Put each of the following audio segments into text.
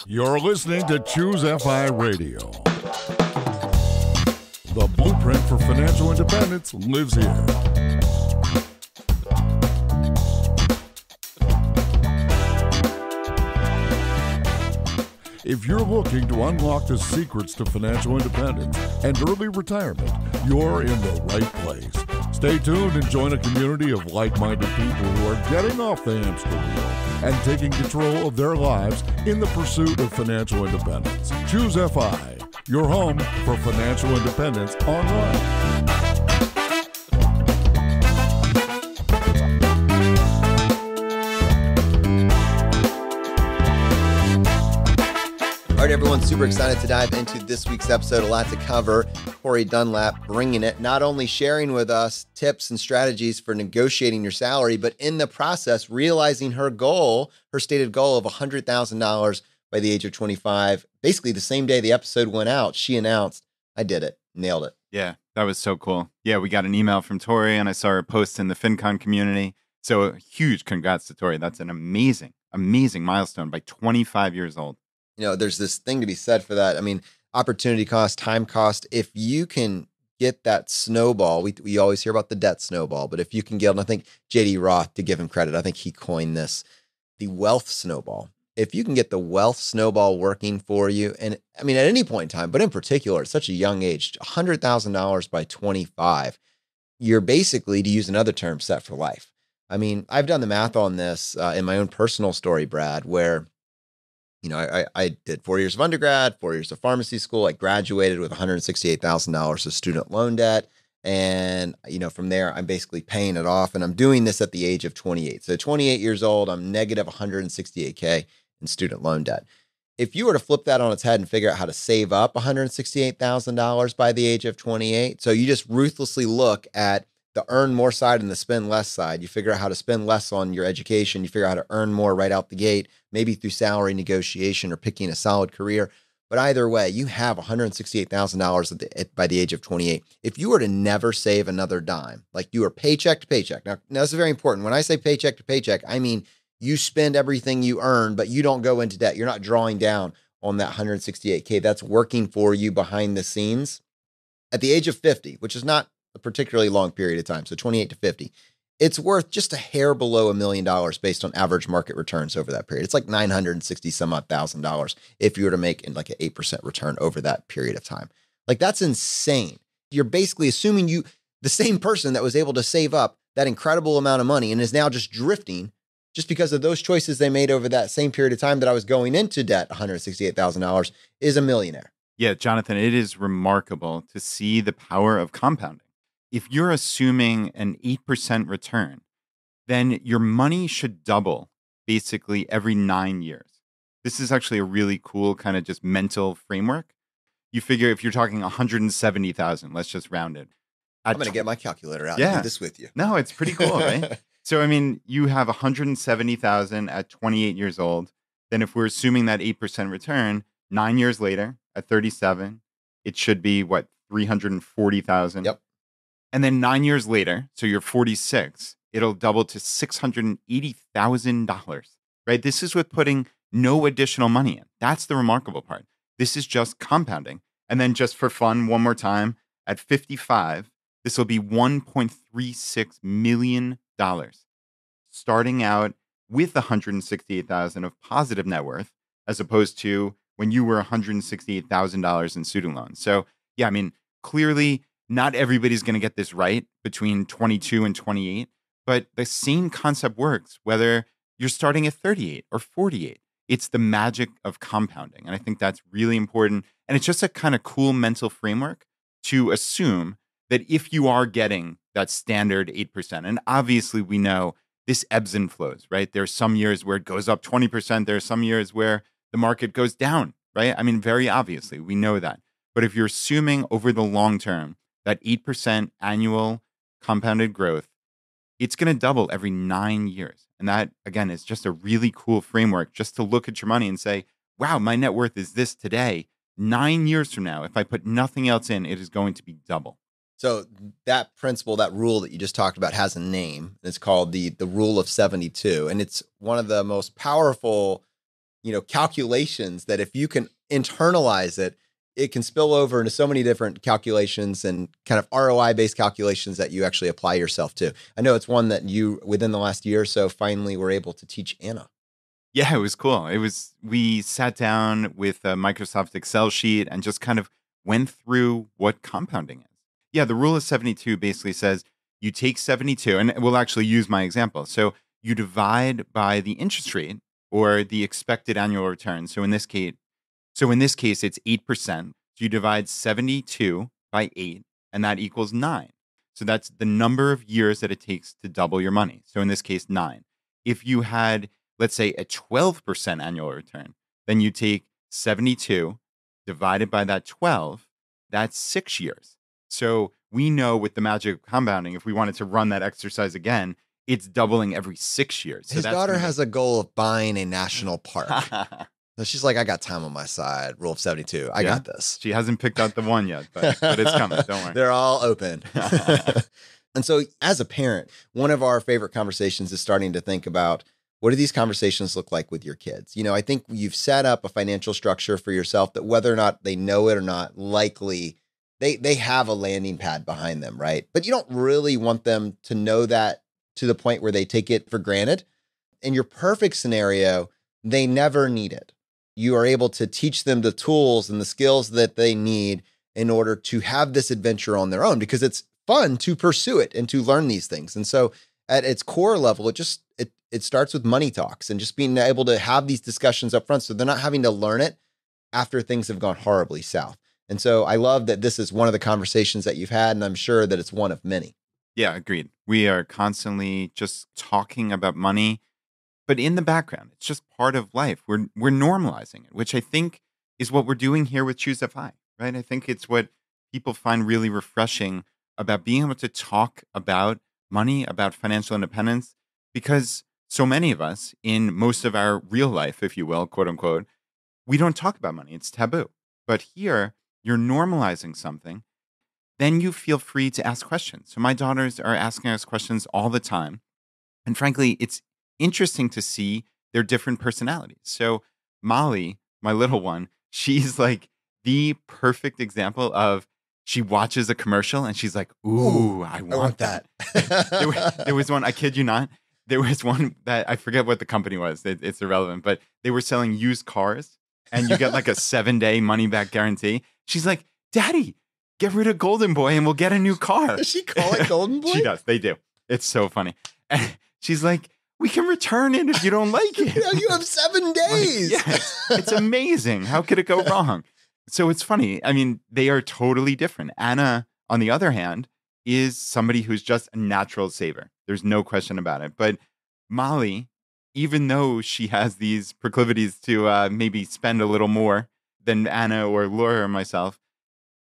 You're listening to Choose FI Radio. The blueprint for financial independence lives here. If you're looking to unlock the secrets to financial independence and early retirement, you're in the right place. Stay tuned and join a community of like-minded people who are getting off the hamster wheel and taking control of their lives in the pursuit of financial independence. Choose FI, your home for financial independence online. All right, everyone, super excited to dive into this week's episode. A lot to cover. Tori Dunlap bringing it, not only sharing with us tips and strategies for negotiating your salary, but in the process, realizing her goal, her stated goal of $100,000 by the age of 25. Basically, the same day the episode went out, she announced, I did it, nailed it. Yeah, that was so cool. Yeah, we got an email from Tori, and I saw her post in the FinCon community. So a huge congrats to Tori. That's an amazing, amazing milestone by 25 years old. You know, there's this thing to be said for that. I mean, opportunity cost, time cost. If you can get that snowball, we always hear about the debt snowball, but if you can get, and I think J.D. Roth, to give him credit, I think he coined this, the wealth snowball. If you can get the wealth snowball working for you, and I mean, at any point in time, but in particular, at such a young age, $100,000 by 25, you're basically, to use another term, set for life. I mean, I've done the math on this in my own personal story, Brad, where you know, I did 4 years of undergrad, 4 years of pharmacy school. I graduated with $168,000 of student loan debt. And, you know, from there, I'm basically paying it off. And I'm doing this at the age of 28. So 28 years old, I'm negative $168K in student loan debt. If you were to flip that on its head and figure out how to save up $168,000 by the age of 28, so you just ruthlessly look at the earn more side and the spend less side. You figure out how to spend less on your education. You figure out how to earn more right out the gate, maybe through salary negotiation or picking a solid career. But either way, you have $168,000 by the age of 28. If you were to never save another dime, like you are paycheck to paycheck. Now this is very important. When I say paycheck to paycheck, I mean you spend everything you earn, but you don't go into debt. You're not drawing down on that $168K. That's working for you behind the scenes. At the age of 50, which is not a particularly long period of time, so 28 to 50, it's worth just a hair below $1 million based on average market returns over that period. It's like $960 some odd thousand if you were to make like an 8% return over that period of time. Like that's insane. You're basically assuming the same person that was able to save up that incredible amount of money and is now just drifting just because of those choices they made over that same period of time that I was going into debt, $168,000, is a millionaire. Yeah, Jonathan, it is remarkable to see the power of compounding. If you're assuming an 8% return, then your money should double basically every 9 years. This is actually a really cool kind of just mental framework. You figure if you're talking 170,000, let's just round it. I'm going to get my calculator out and do this with you. No, it's pretty cool, right? So, I mean, you have 170,000 at 28 years old. Then if we're assuming that 8% return, 9 years later at 37, it should be what, 340,000? Yep. And then 9 years later, so you're 46, it'll double to $680,000, right? This is with putting no additional money in. That's the remarkable part. This is just compounding. And then just for fun, one more time, at 55, this will be $1.36 million, starting out with $168,000 of positive net worth, as opposed to when you were $168,000 in student loans. So yeah, I mean, clearly, not everybody's going to get this right between 22 and 28, but the same concept works whether you're starting at 38 or 48. It's the magic of compounding. And I think that's really important. And it's just a kind of cool mental framework to assume that if you are getting that standard 8%, and obviously we know this ebbs and flows, right? There are some years where it goes up 20%. There are some years where the market goes down, right? I mean, very obviously, we know that. But if you're assuming over the long term, that 8% annual compounded growth, it's going to double every 9 years. And that, again, is just a really cool framework just to look at your money and say, wow, my net worth is this today. 9 years from now, if I put nothing else in, it is going to be double. So that principle, that rule that you just talked about has a name. It's called the rule of 72. And it's one of the most powerful, calculations that if you can internalize it, it can spill over into so many different calculations and kind of ROI based calculations that you actually apply yourself to. I know it's one that you, within the last year or so, finally were able to teach Anna. Yeah, it was cool. We sat down with a Microsoft Excel sheet and just kind of went through what compounding is. Yeah, the rule of 72 basically says you take 72, and we'll actually use my example. So you divide by the interest rate or the expected annual return. So in this case, it's 8%. So you divide 72 by 8, and that equals 9. So that's the number of years that it takes to double your money. So in this case, 9. If you had, let's say, a 12% annual return, then you take 72 divided by that 12, that's 6 years. So we know with the magic of compounding, if we wanted to run that exercise again, it's doubling every 6 years. So his daughter has a goal of buying a national park. So she's like, I got time on my side. Rule of 72. I got this. She hasn't picked out the one yet, but it's coming. Don't worry. They're all open. And so as a parent, one of our favorite conversations is starting to think about, what do these conversations look like with your kids? I think you've set up a financial structure for yourself that whether or not they know it or not, likely they have a landing pad behind them, right? But you don't really want them to know that to the point where they take it for granted. In your perfect scenario, they never need it. You are able to teach them the tools and the skills that they need in order to have this adventure on their own, because it's fun to pursue it and to learn these things. And so at its core level, it starts with money talks and just being able to have these discussions up front so they're not having to learn it after things have gone horribly south. And so I love that this is one of the conversations that you've had, and I'm sure that it's one of many. Yeah, agreed. We are constantly just talking about money, but in the background, it's just part of life. We're normalizing it, which I think is what we're doing here with Choose FI, right? I think it's what people find really refreshing about being able to talk about money, about financial independence, because so many of us in most of our real life, if you will, quote unquote, we don't talk about money. It's taboo. But here, you're normalizing something. Then you feel free to ask questions. So my daughters are asking us questions all the time. And frankly, it's interesting to see their different personalities. So Molly, my little one, she's like the perfect example of, she watches a commercial and she's like, ooh, I want that. there was one, I kid you not, there was one that I forget what the company was. It's irrelevant, but they were selling used cars and you get like a 7-day money back guarantee. She's like, Daddy, get rid of Golden Boy and we'll get a new car. Does she call it Golden Boy? She does. They do. It's so funny. And she's like, we can return it if you don't like it. You have 7 days. Like, yes, it's amazing. How could it go wrong? So it's funny. I mean, they are totally different. Anna, on the other hand, is somebody who's just a natural saver. There's no question about it. But Molly, even though she has these proclivities to maybe spend a little more than Anna or Laura or myself,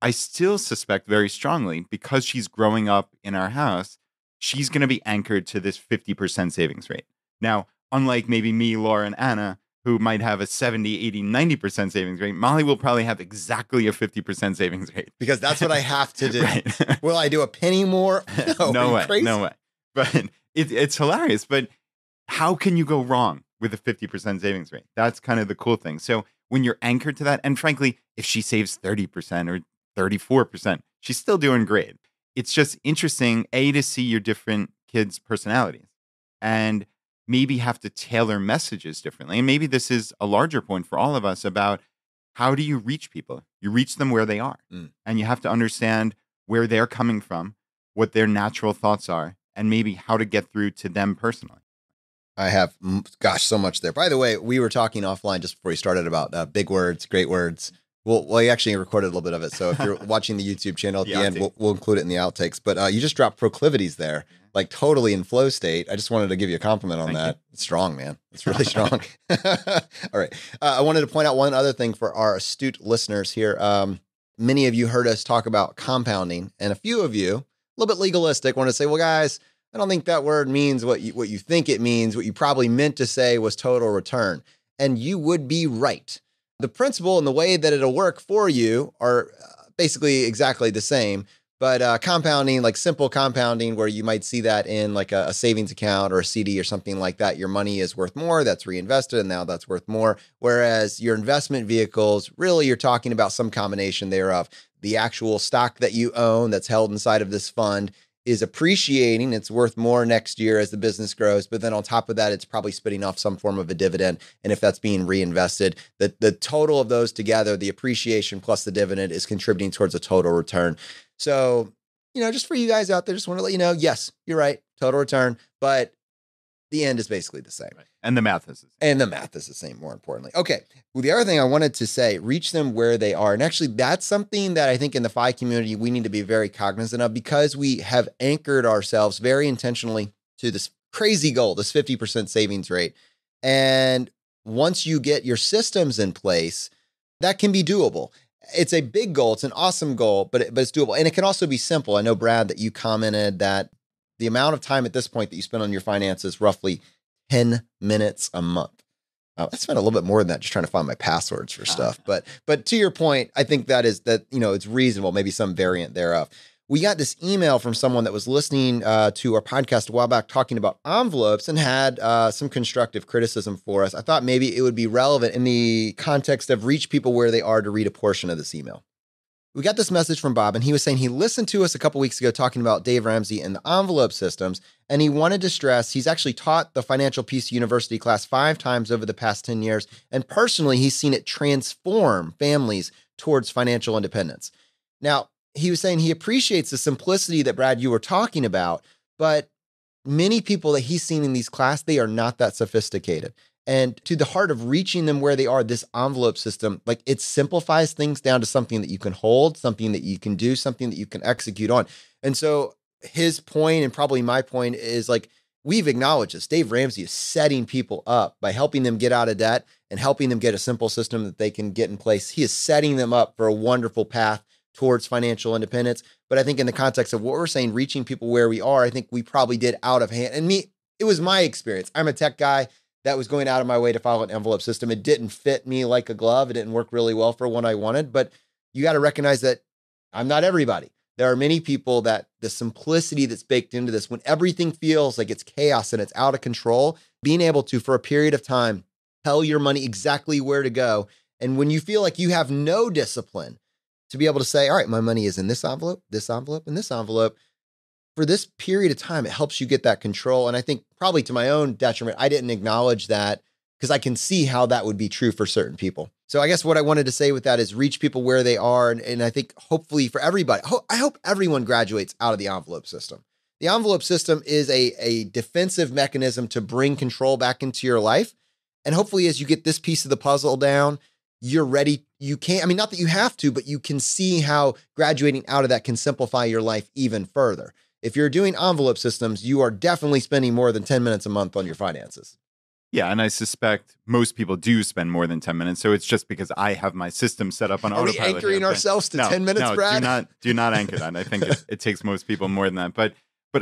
I still suspect very strongly, because she's growing up in our house, she's going to be anchored to this 50% savings rate. Now, unlike maybe me, Laura, and Anna, who might have a 70, 80, 90% savings rate, Molly will probably have exactly a 50% savings rate. Because that's what I have to do. Right. Will I do a penny more? No way. Crazy? No way. But it's hilarious. But how can you go wrong with a 50% savings rate? That's kind of the cool thing. So when you're anchored to that, and frankly, if she saves 30% or 34%, she's still doing great. It's just interesting, to see your different kids' personalities and maybe have to tailor messages differently. And maybe this is a larger point for all of us about, how do you reach people? You reach them where they are. And you have to understand where they're coming from, what their natural thoughts are, and maybe how to get through to them personally. I have, so much there. By the way, we were talking offline just before we started about big words, great words. We actually recorded a little bit of it. So if you're watching the YouTube channel at the end, we'll include it in the outtakes. But you just dropped proclivities there, like totally in flow state. I just wanted to give you a compliment on that. It's strong, man. It's really strong. All right. I wanted to point out one other thing for our astute listeners here. Many of you heard us talk about compounding, and a few of you, a little bit legalistic, want to say, well, guys, I don't think that word means what you think it means. What you probably meant to say was total return. And you would be right. The principle and the way that it'll work for you are basically exactly the same, But compounding, like simple compounding, where you might see that in like a savings account or a CD or something like that, your money is worth more, that's reinvested, and now that's worth more. Whereas your investment vehicles, really, you're talking about some combination thereof. The actual stock that you own that's held inside of this fund is appreciating. It's worth more next year as the business grows. But then on top of that, it's probably spitting off some form of a dividend. And if that's being reinvested, the total of those together, the appreciation plus the dividend, is contributing towards a total return. So, just for you guys out there, just want to let you know, yes, you're right, total return, but the end is basically the same. Right. And the math is the same. And the math is the same, more importantly. Okay. Well, the other thing I wanted to say, reach them where they are. And actually, that's something that I think in the FI community, we need to be very cognizant of, because we have anchored ourselves very intentionally to this crazy goal, this 50% savings rate. And once you get your systems in place, that can be doable. It's a big goal. It's an awesome goal, but it's doable. And it can also be simple. I know, Brad, that you commented that the amount of time at this point that you spend on your finances, roughly 10 minutes a month. I spent a little bit more than that just trying to find my passwords for stuff. But to your point, I think it's reasonable, maybe some variant thereof. We got this email from someone that was listening to our podcast a while back talking about envelopes and had some constructive criticism for us. I thought maybe it would be relevant in the context of reach people where they are to read a portion of this email. We got this message from Bob, and he was saying he listened to us a couple weeks ago talking about Dave Ramsey and the envelope systems, and he wanted to stress he's actually taught the Financial Peace University class 5 times over the past 10 years, and personally, he's seen it transform families towards financial independence. Now, he was saying he appreciates the simplicity that, Brad, you were talking about, but many people that he's seen in these classes, they are not that sophisticated. And to the heart of reaching them where they are, this envelope system, like, it simplifies things down to something that you can hold, something that you can do, something that you can execute on. And so his point, and probably my point, is like, we've acknowledged this. Dave Ramsey is setting people up by helping them get out of debt and helping them get a simple system that they can get in place. He is setting them up for a wonderful path towards financial independence. But I think in the context of what we're saying, reaching people where we are, I think we probably did out of hand. And it was my experience. I'm a tech guy that was going out of my way to follow an envelope system. It didn't fit me like a glove. It didn't work really well for what I wanted. But you got to recognize that I'm not everybody. There are many people that the simplicity that's baked into this, when everything feels like it's chaos and it's out of control, being able to, for a period of time, tell your money exactly where to go. And when you feel like you have no discipline, to be able to say, all right, my money is in this envelope, and this envelope. For this period of time, it helps you get that control. And I think probably to my own detriment, I didn't acknowledge that, because I can see how that would be true for certain people. So I guess what I wanted to say with that is reach people where they are. And I think hopefully for everybody, I hope everyone graduates out of the envelope system. The envelope system is a defensive mechanism to bring control back into your life. And hopefully as you get this piece of the puzzle down, you're ready. You can't, not that you have to, but you can see how graduating out of that can simplify your life even further. If you're doing envelope systems, you are definitely spending more than 10 minutes a month on your finances. Yeah, and I suspect most people do spend more than 10 minutes. So it's just because I have my system set up on autopilot. Are we anchoring ourselves to 10 minutes, Brad? Do not anchor that. I think it takes most people more than that. But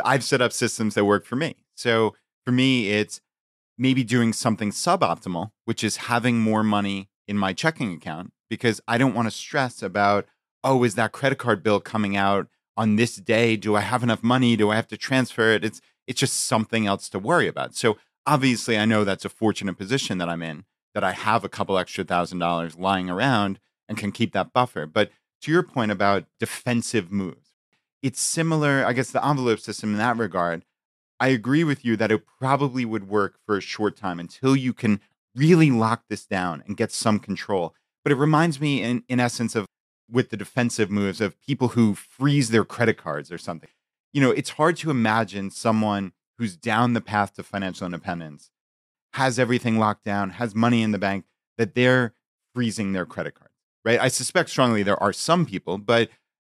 I've set up systems that work for me. So for me, it's maybe doing something suboptimal, which is having more money in my checking account, because I don't want to stress about, oh, is that credit card bill coming out on this day? Do I have enough money? Do I have to transfer it? It's just something else to worry about. So obviously, I know that's a fortunate position that I'm in, that I have a couple extra $1,000 lying around and can keep that buffer. But to your point about defensive moves, it's similar, I guess, the envelope system in that regard. I agree with you that it probably would work for a short time until you can really lock this down and get some control. But it reminds me in essence of, with the defensive moves, of people who freeze their credit cards or something. It's hard to imagine someone who's down the path to financial independence, has everything locked down, has money in the bank, that they're freezing their credit cards, right? I suspect strongly there are some people, but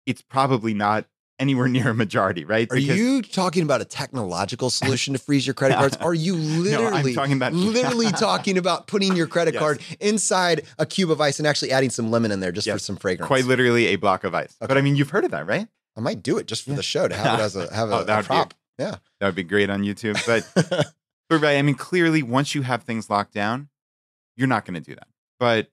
it's probably not anywhere near a majority, right? Are you talking about a technological solution to freeze your credit cards? Are you literally, no, I'm talking about talking about putting your credit card inside a cube of ice and actually adding some lemon in there just for some fragrance? Quite literally a block of ice. Okay. But you've heard of that, right? I might do it just for the show to have it as a prop. Yeah, that would be great on YouTube. But right, clearly, once you have things locked down, you're not going to do that. But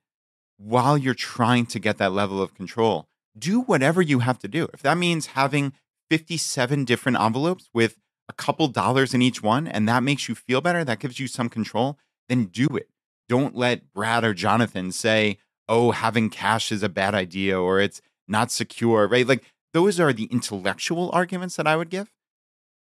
while you're trying to get that level of control, do whatever you have to do. If that means having 57 different envelopes with a couple dollars in each one, and that makes you feel better, that gives you some control, then do it. Don't let Brad or Jonathan say, oh, having cash is a bad idea or it's not secure, right? Like those are the intellectual arguments that I would give.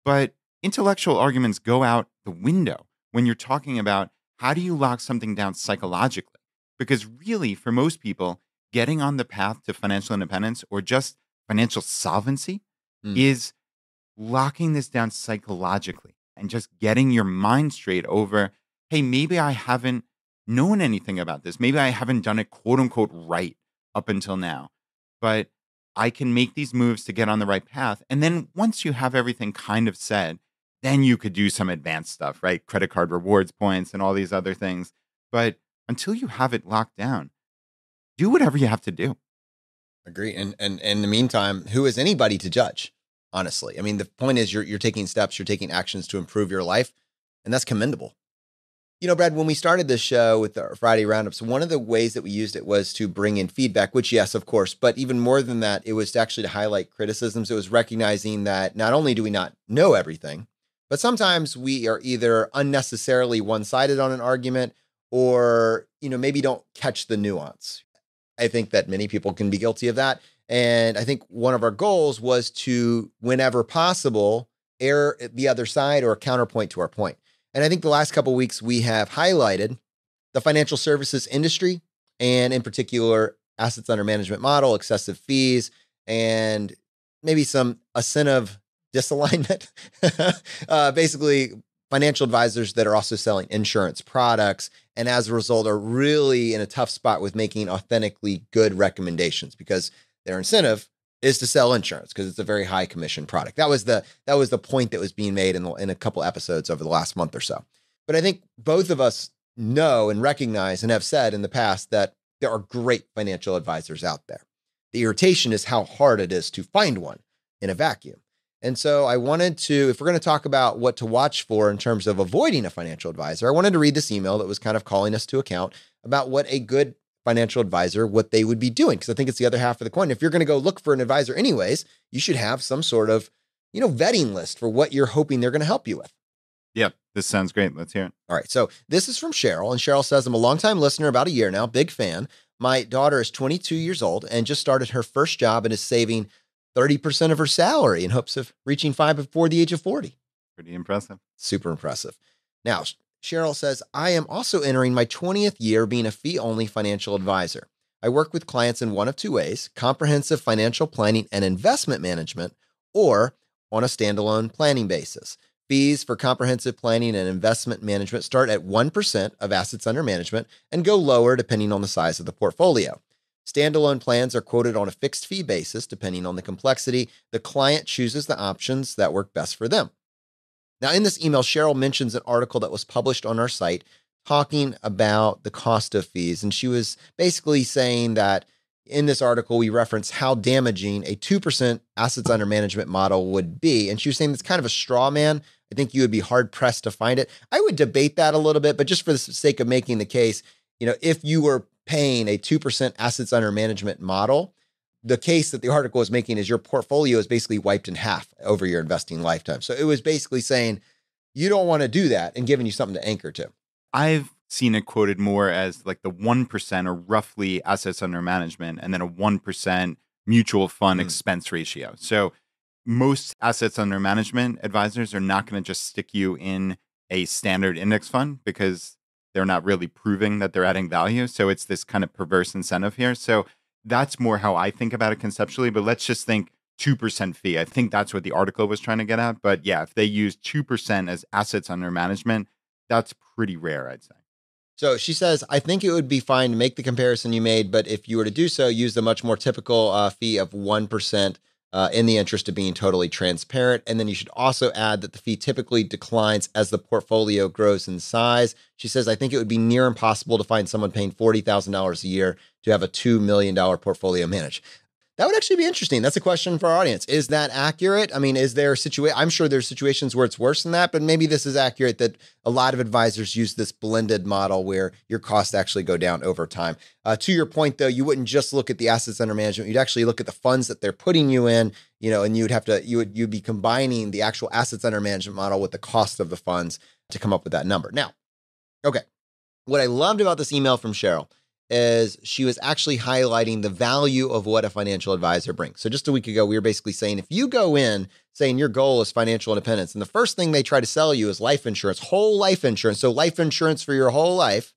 But intellectual arguments go out the window when you're talking about how do you lock something down psychologically? Because really, for most people, getting on the path to financial independence or just financial solvency is locking this down psychologically and just getting your mind straight over, hey, maybe I haven't known anything about this. Maybe I haven't done it quote unquote right up until now, but I can make these moves to get on the right path. And then once you have everything kind of said, then you could do some advanced stuff, right? Credit card rewards points and all these other things. But until you have it locked down, do whatever you have to do. Agree. And in the meantime, who is anybody to judge? Honestly, I mean, the point is you're taking steps, you're taking actions to improve your life, and that's commendable. You know, Brad, when we started this show with our Friday roundups, one of the ways that we used it was to bring in feedback, which, yes, of course, but even more than that, it was actually to highlight criticisms. It was recognizing that not only do we not know everything, but sometimes we are either unnecessarily one-sided on an argument or, maybe don't catch the nuance. I think that many people can be guilty of that. And I think one of our goals was to, whenever possible, air the other side or a counterpoint to our point. And I think the last couple of weeks we have highlighted the financial services industry and in particular assets under management model, excessive fees, and maybe some incentive disalignment. Basically, financial advisors that are also selling insurance products and as a result are really in a tough spot with making authentically good recommendations because their incentive is to sell insurance because it's a very high commission product. That was the point that was being made in a couple episodes over the last month or so. But I think both of us know and recognize and have said in the past that there are great financial advisors out there. The irritation is how hard it is to find one in a vacuum. And so I wanted to, if we're going to talk about what to watch for in terms of avoiding a financial advisor, I wanted to read this email that was kind of calling us to account about what a good financial advisor, what they would be doing. Because I think it's the other half of the coin. If you're going to go look for an advisor anyways, you should have some sort of, vetting list for what you're hoping they're going to help you with. Yep. This sounds great. Let's hear it. All right. So this is from Cheryl. And Cheryl says, I'm a longtime listener, about a year now, big fan. My daughter is 22 years old and just started her first job and is saving 30% of her salary in hopes of reaching 5 before the age of 40. Pretty impressive. Super impressive. Now, Cheryl says, I am also entering my 20th year being a fee-only financial advisor. I work with clients in one of two ways, comprehensive financial planning and investment management, or on a standalone planning basis. Fees for comprehensive planning and investment management start at 1% of assets under management and go lower depending on the size of the portfolio. Standalone plans are quoted on a fixed fee basis depending on the complexity. The client chooses the options that work best for them. Now, in this email, Cheryl mentions an article that was published on our site talking about the cost of fees. And she was basically saying that in this article, we reference how damaging a 2% assets under management model would be. And she was saying it's kind of a straw man. I think you would be hard pressed to find it. I would debate that a little bit, but just for the sake of making the case, if you were paying a 2% assets under management model, the case that the article is making is your portfolio is basically wiped in half over your investing lifetime. So it was basically saying you don't want to do that and giving you something to anchor to. I've seen it quoted more as like the 1% or roughly assets under management and then a 1% mutual fund expense ratio. So most assets under management advisors are not going to just stick you in a standard index fund because they're not really proving that they're adding value. So it's this kind of perverse incentive here. So that's more how I think about it conceptually. But let's just think 2% fee. I think that's what the article was trying to get at. But yeah, if they use 2% as assets under management, that's pretty rare, I'd say. So she says, I think it would be fine to make the comparison you made, but if you were to do so, use the much more typical fee of 1% in the interest of being totally transparent. And then you should also add that the fee typically declines as the portfolio grows in size. She says, I think it would be near impossible to find someone paying $40,000 a year to have a $2 million portfolio managed. That would actually be interesting. That's a question for our audience. Is that accurate? I mean, is there a situation? I'm sure there's situations where it's worse than that, but maybe this is accurate that a lot of advisors use this blended model where your costs actually go down over time. To your point, though, you wouldn't just look at the assets under management. You'd actually look at the funds that they're putting you in, and you'd be combining the actual assets under management model with the cost of the funds to come up with that number. Now, okay. What I loved about this email from Cheryl is she was actually highlighting the value of what a financial advisor brings. So just a week ago, we were basically saying, if you go in saying your goal is financial independence, and the first thing they try to sell you is life insurance, whole life insurance, so life insurance for your whole life,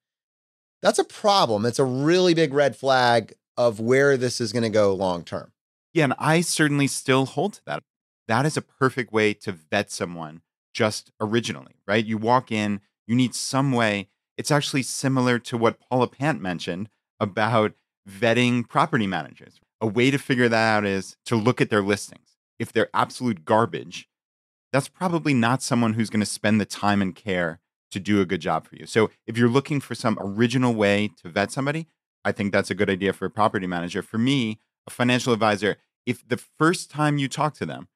that's a problem. It's a really big red flag of where this is going to go long term. Yeah, and I certainly still hold to that. That is a perfect way to vet someone just originally, right? You walk in, you need some way. It's actually similar to what Paula Pant mentioned about vetting property managers. A way to figure that out is to look at their listings. If they're absolute garbage, that's probably not someone who's going to spend the time and care to do a good job for you. So if you're looking for some original way to vet somebody, I think that's a good idea for a property manager. For me, a financial advisor, if the first time you talk to them,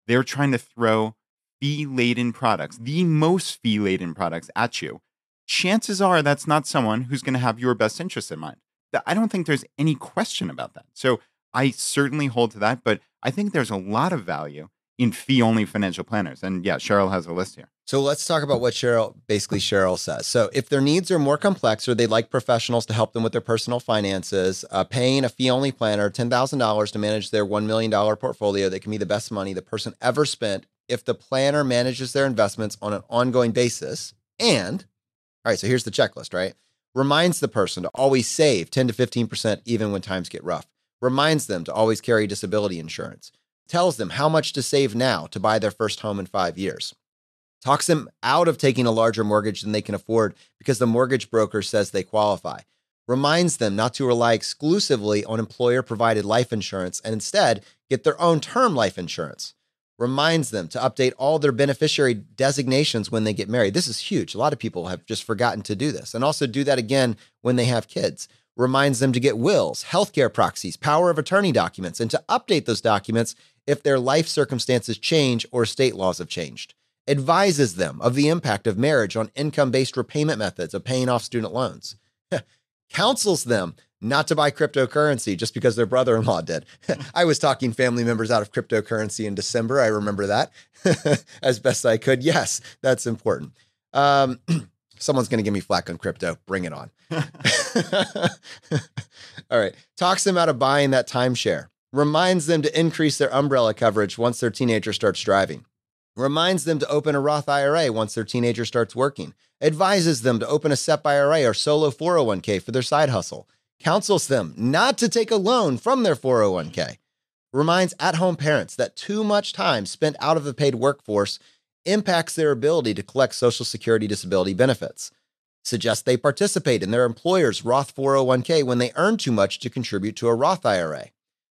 they're trying to throw fee-laden products, the most fee-laden products at you, chances are that's not someone who's going to have your best interest in mind. I don't think there's any question about that. So I certainly hold to that, but I think there's a lot of value in fee-only financial planners. And yeah, Cheryl has a list here. So let's talk about what Cheryl says. So if their needs are more complex or they'd like professionals to help them with their personal finances, paying a fee-only planner $10,000 to manage their $1 million portfolio that can be the best money the person ever spent if the planner manages their investments on an ongoing basis. And, all right, so here's the checklist, right? Reminds the person to always save 10 to 15% even when times get rough. Reminds them to always carry disability insurance. Tells them how much to save now to buy their first home in 5 years. Talks them out of taking a larger mortgage than they can afford because the mortgage broker says they qualify. Reminds them not to rely exclusively on employer-provided life insurance and instead get their own term life insurance. Reminds them to update all their beneficiary designations when they get married. This is huge. A lot of people have just forgotten to do this, and also do that again when they have kids. Reminds them to get wills, healthcare proxies, power of attorney documents, and to update those documents if their life circumstances change or state laws have changed. Advises them of the impact of marriage on income-based repayment methods of paying off student loans. Counsels them not to buy cryptocurrency just because their brother-in-law did. I was talking family members out of cryptocurrency in December. I remember that as best I could. Yes, that's important. Someone's going to give me flack on crypto. Bring it on. All right. Talks them out of buying that timeshare. Reminds them to increase their umbrella coverage once their teenager starts driving. Reminds them to open a Roth IRA once their teenager starts working. Advises them to open a SEP IRA or solo 401k for their side hustle. Counsels them not to take a loan from their 401k. Reminds at-home parents that too much time spent out of the paid workforce impacts their ability to collect Social Security disability benefits. Suggests they participate in their employer's Roth 401k when they earn too much to contribute to a Roth IRA.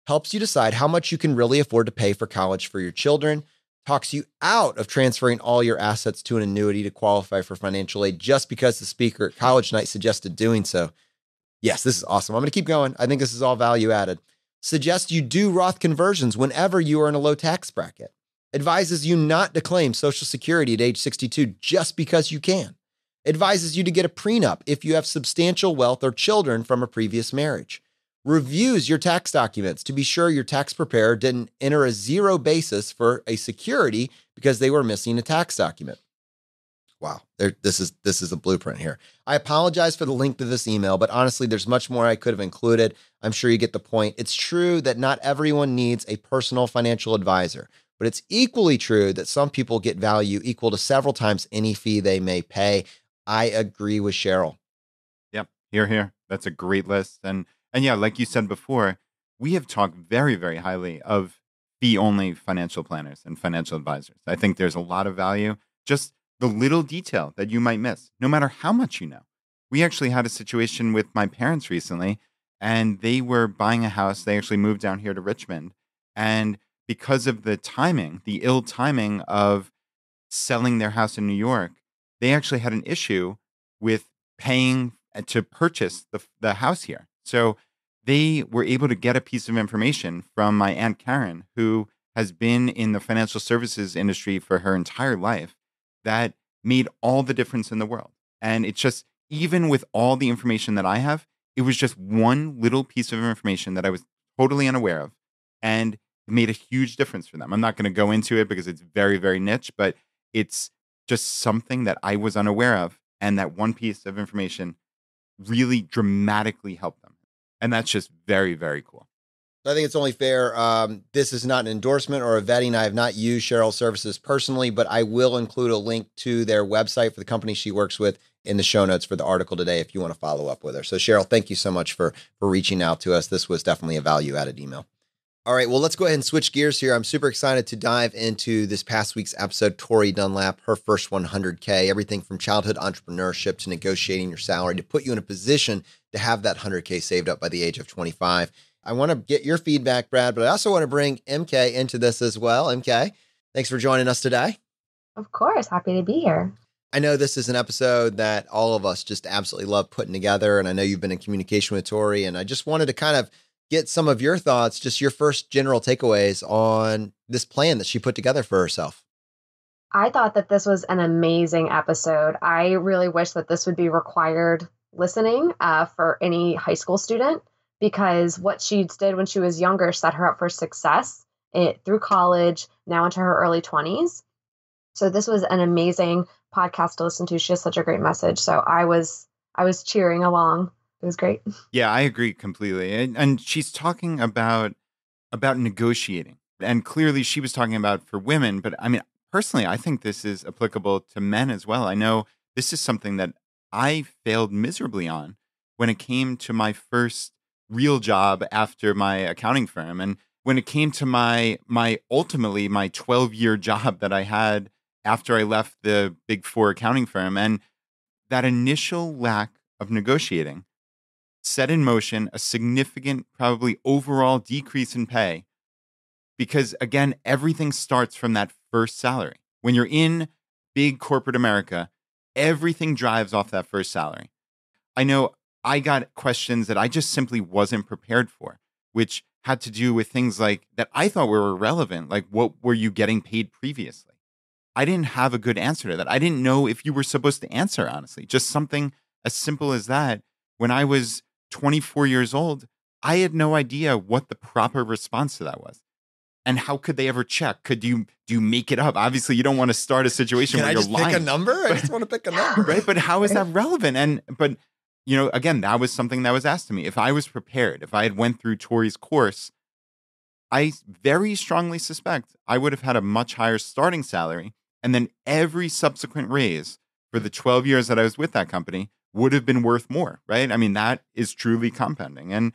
Helps you decide how much you can really afford to pay for college for your children. Talks you out of transferring all your assets to an annuity to qualify for financial aid just because the speaker at college night suggested doing so. Yes, this is awesome. I'm going to keep going. I think this is all value added. Suggests you do Roth conversions whenever you are in a low tax bracket. Advises you not to claim Social Security at age 62 just because you can. Advises you to get a prenup if you have substantial wealth or children from a previous marriage. Reviews your tax documents to be sure your tax preparer didn't enter a zero basis for a security because they were missing a tax document. Wow, this is a blueprint here. I apologize for the length of this email, but honestly, there's much more I could have included. I'm sure you get the point. It's true that not everyone needs a personal financial advisor, but it's equally true that some people get value equal to several times any fee they may pay. I agree with Cheryl. Yep, here. That's a great list. And yeah, like you said before, we have talked very, very highly of fee-only financial planners and financial advisors. I think there's a lot of value. Just the little detail that you might miss, no matter how much you know. We actually had a situation with my parents recently, and they were buying a house. They actually moved down here to Richmond. And because of the timing, the ill timing of selling their house in New York, they actually had an issue with paying to purchase the house here. So they were able to get a piece of information from my Aunt Karen, who has been in the financial services industry for her entire life, that made all the difference in the world. And it's just, even with all the information that I have, it was just one little piece of information that I was totally unaware of. And it made a huge difference for them. I'm not going to go into it because it's very, very niche, but it's just something that I was unaware of. And that one piece of information really dramatically helped them. And that's just very, very cool. I think it's only fair. This is not an endorsement or a vetting. I have not used Cheryl's services personally, but I will include a link to their website for the company she works with in the show notes for the article today if you want to follow up with her. So Cheryl, thank you so much for reaching out to us. This was definitely a value-added email. All right, well, let's go ahead and switch gears here. I'm super excited to dive into this past week's episode, Tori Dunlap, her first 100K, everything from childhood entrepreneurship to negotiating your salary to put you in a position to have that 100K saved up by the age of 25. I want to get your feedback, Brad, but I also want to bring MK into this as well. MK, thanks for joining us today. Of course. Happy to be here. I know this is an episode that all of us just absolutely love putting together, and I know you've been in communication with Tori, and I just wanted to kind of get some of your thoughts, just your first general takeaways on this plan that she put together for herself. I thought that this was an amazing episode. I really wish that this would be required listening for any high school student, because what she did when she was younger set her up for success through college, now into her early 20s. So this was an amazing podcast to listen to. She has such a great message. So I was cheering along. It was great. Yeah, I agree completely. And she's talking about negotiating. And clearly she was talking about for women, but I mean, personally, I think this is applicable to men as well. I know this is something that I failed miserably on when it came to my first real job after my accounting firm. And when it came to my ultimately my 12-year job that I had after I left the Big Four accounting firm, and that initial lack of negotiating set in motion a significant, probably overall decrease in pay. Because again, everything starts from that first salary. When you're in big corporate America, everything drives off that first salary. I know I got questions that I just simply wasn't prepared for, which had to do with things like that I thought were irrelevant, like what were you getting paid previously? I didn't have a good answer to that. I didn't know if you were supposed to answer, honestly. Just something as simple as that. When I was 24 years old, I had no idea what the proper response to that was. And how could they ever check? Do you make it up? Obviously, you don't want to start a situation where you're lying. Can I just pick a number? I just want to pick a number. Right? But how is that relevant? But again, that was something that was asked to me. If I was prepared, if I had went through Tori's course, I very strongly suspect I would have had a much higher starting salary. And then every subsequent raise for the 12 years that I was with that company would have been worth more, right? I mean, that is truly compounding. And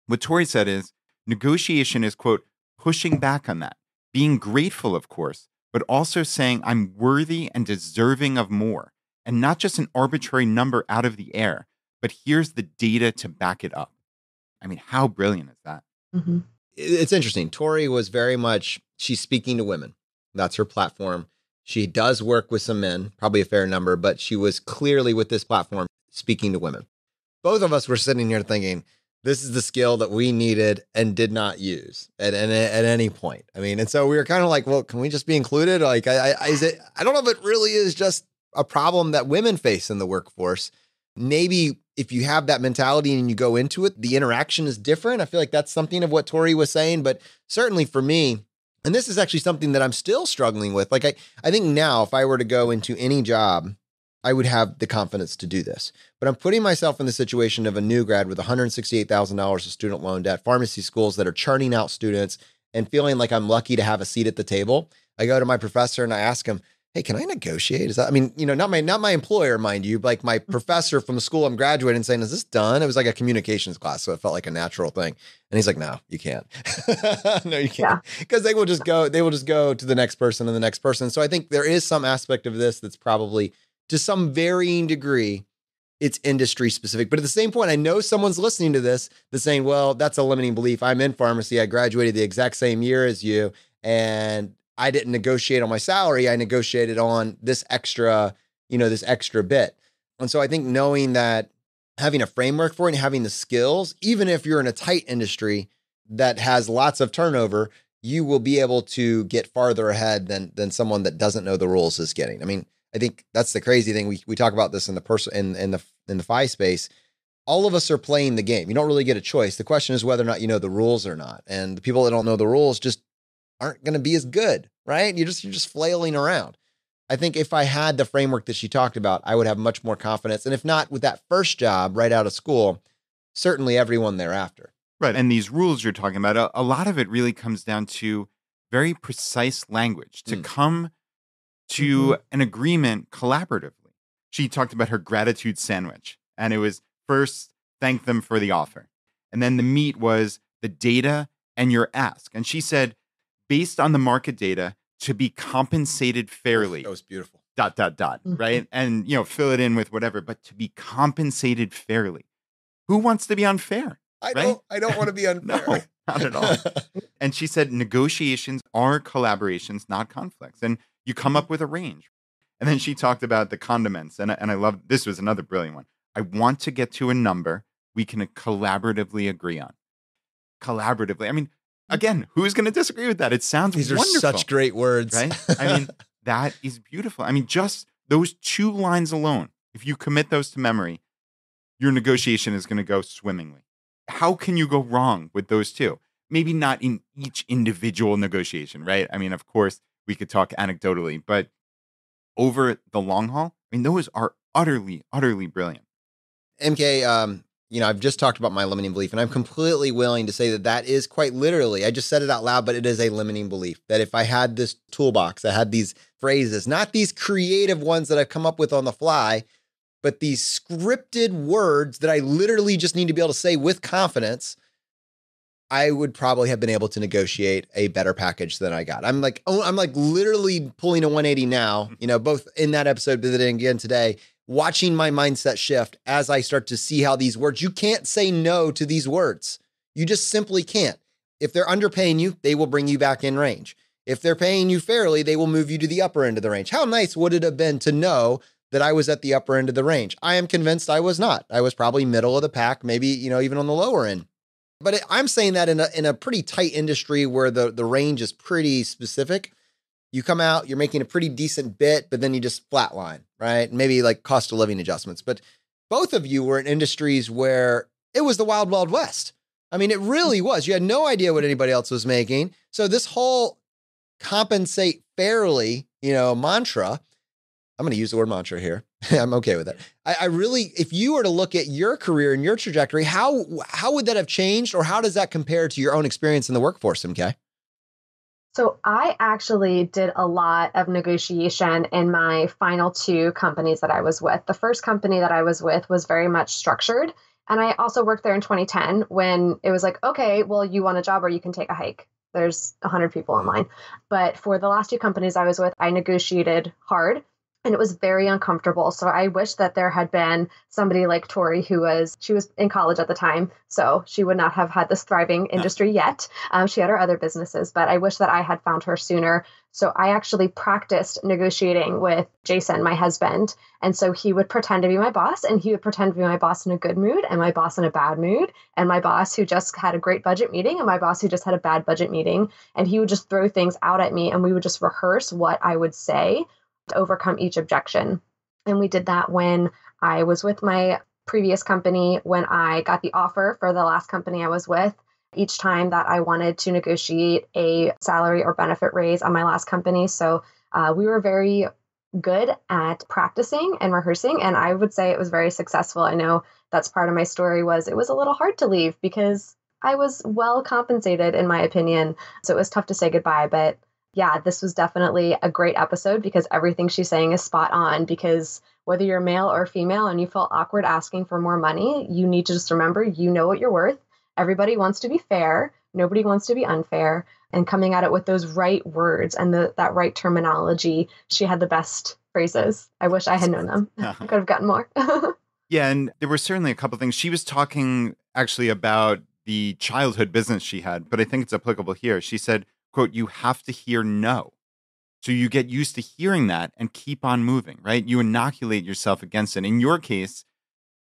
what Tori said is negotiation is, quote, pushing back on that, being grateful, of course, but also saying I'm worthy and deserving of more, and not just an arbitrary number out of the air, but here's the data to back it up. I mean, how brilliant is that? Mm-hmm. It's interesting. Tori was very much, she's speaking to women. That's her platform. She does work with some men, probably a fair number, but she was clearly with this platform speaking to women. Both of us were sitting here thinking, this is the skill that we needed and did not use at any point. I mean, and so we were kind of like, well, can we just be included? Like, I don't know if it really is just a problem that women face in the workforce. Maybe if you have that mentality and you go into it, the interaction is different. I feel like that's something of what Tori was saying, but certainly for me, and this is actually something that I'm still struggling with. Like, I think now if I were to go into any job, I would have the confidence to do this. But I'm putting myself in the situation of a new grad with $168,000 of student loan debt, pharmacy schools that are churning out students, and feeling like I'm lucky to have a seat at the table. I go to my professor and I ask him, hey, can I negotiate? Is that, I mean, not my employer, mind you, like my professor from the school I'm graduating saying, is this done? It was like a communications class. So it felt like a natural thing. And he's like, no, you can't. No, you can't. Because they will just go to the next person and the next person. So I think there is some aspect of this that's probably to some varying degree, it's industry specific. But at the same point, I know someone's listening to this that's saying, well, that's a limiting belief. I'm in pharmacy. I graduated the exact same year as you. And I didn't negotiate on my salary. I negotiated on this extra bit. And so I think knowing that having a framework for it and having the skills, even if you're in a tight industry that has lots of turnover, you will be able to get farther ahead than someone that doesn't know the rules is getting. I mean, I think that's the crazy thing. We talk about this in the FI space. All of us are playing the game. You don't really get a choice. The question is whether or not you know the rules or not. And the people that don't know the rules just aren't going to be as good, right? You're just flailing around. I think if I had the framework that she talked about, I would have much more confidence. And if not with that first job right out of school, certainly everyone thereafter. Right. And these rules you're talking about, a lot of it really comes down to very precise language to come to an agreement collaboratively. She talked about her gratitude sandwich, and it was first, thank them for the offer. And then the meat was the data and your ask. And she said, based on the market data, to be compensated fairly. That was beautiful. ... Right? And, fill it in with whatever, but to be compensated fairly. Who wants to be unfair? I don't want to be unfair. No, not at all. And she said negotiations are collaborations, not conflicts. And you come up with a range. And then she talked about the condiments. And I love, this was another brilliant one. I want to get to a number we can collaboratively agree on. Collaboratively. I mean, again, who's going to disagree with that? It sounds These wonderful. are such great words. Right? I mean, that is beautiful. I mean, just those 2 lines alone, if you commit those to memory, your negotiation is going to go swimmingly. How can you go wrong with those 2? Maybe not in each individual negotiation, right? I mean, of course, we could talk anecdotally, but over the long haul, I mean, those are utterly, utterly brilliant. MK, I've just talked about my limiting belief, and I'm completely willing to say that is quite literally, I just said it out loud, but it is a limiting belief that if I had this toolbox, I had these phrases, not these creative ones that I've come up with on the fly, but these scripted words that I literally just need to be able to say with confidence, I would probably have been able to negotiate a better package than I got. I'm like literally pulling a 180 now, both in that episode, but then again today, watching my mindset shift as I start to see how these words, you can't say no to these words. You just simply can't. If they're underpaying you, they will bring you back in range. If they're paying you fairly, they will move you to the upper end of the range. How nice would it have been to know that I was at the upper end of the range? I am convinced I was not. I was probably middle of the pack, maybe, even on the lower end. But I'm saying that in a pretty tight industry where the range is pretty specific. You come out, you're making a pretty decent bit, but then you just flatline, right? Maybe like cost of living adjustments. But both of you were in industries where it was the wild, wild west. I mean, it really was. You had no idea what anybody else was making. So this whole compensate fairly, mantra, I'm going to use the word mantra here. I'm okay with it. I really, if you were to look at your career and your trajectory, how would that have changed, or how does that compare to your own experience in the workforce, MK? So I actually did a lot of negotiation in my final 2 companies that I was with. The first company that I was with was very much structured. And I also worked there in 2010 when it was like, okay, well, you want a job or you can take a hike. There's 100 people online. But for the last 2 companies I was with, I negotiated hard. And it was very uncomfortable. So I wish that there had been somebody like Tori she was in college at the time. So she would not have had this thriving industry yet. She had her other businesses, but I wish that I had found her sooner. So I actually practiced negotiating with Jason, my husband. And so he would pretend to be my boss, and he would pretend to be my boss in a good mood and my boss in a bad mood, and my boss who just had a great budget meeting and my boss who just had a bad budget meeting. And he would just throw things out at me, and we would just rehearse what I would say to overcome each objection. And we did that when I was with my previous company, when I got the offer for the last company I was with. Each time that I wanted to negotiate a salary or benefit raise on my last company. So we were very good at practicing and rehearsing. And I would say it was very successful. I know that's part of my story was it was a little hard to leave because I was well compensated, in my opinion. So it was tough to say goodbye. But yeah, this was definitely a great episode because everything she's saying is spot on. Because whether you're male or female and you feel awkward asking for more money, you need to just remember, you know what you're worth. Everybody wants to be fair. Nobody wants to be unfair. And coming at it with those right words and that right terminology, she had the best phrases. I wish I had known them. I could have gotten more. Yeah, and there were certainly a couple of things. She was talking actually about the childhood business she had, but I think it's applicable here. She said, quote, you have to hear no. So you get used to hearing that and keep on moving, right? You inoculate yourself against it. In your case,